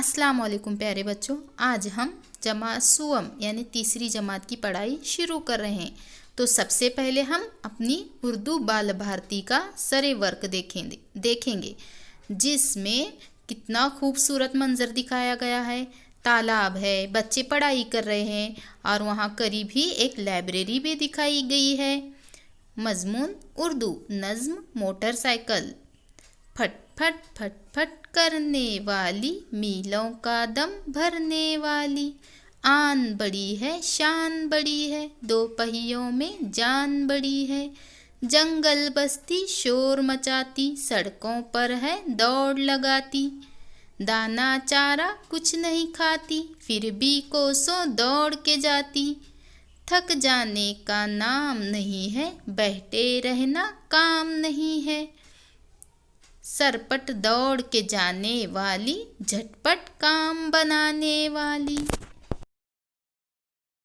अस्सलाम वालेकुम प्यारे बच्चों। आज हम जमात सुअम यानी तीसरी जमात की पढ़ाई शुरू कर रहे हैं। तो सबसे पहले हम अपनी उर्दू बाल भारती का सरे वर्क देखेंगे जिसमें कितना खूबसूरत मंजर दिखाया गया है। तालाब है, बच्चे पढ़ाई कर रहे हैं और वहाँ करीब ही एक लाइब्रेरी भी दिखाई गई है। मजमून उर्दू, नज़्म मोटरसाइकिल। फट फट फट फट करने वाली, मीलों का दम भरने वाली, आन बड़ी है शान बड़ी है, दो पहियों में जान बड़ी है। जंगल बस्ती शोर मचाती, सड़कों पर है दौड़ लगाती, दाना चारा कुछ नहीं खाती, फिर भी कोसों दौड़ के जाती। थक जाने का नाम नहीं है, बैठे रहना काम नहीं है। सरपट दौड़ के जाने वाली, झटपट काम बनाने वाली।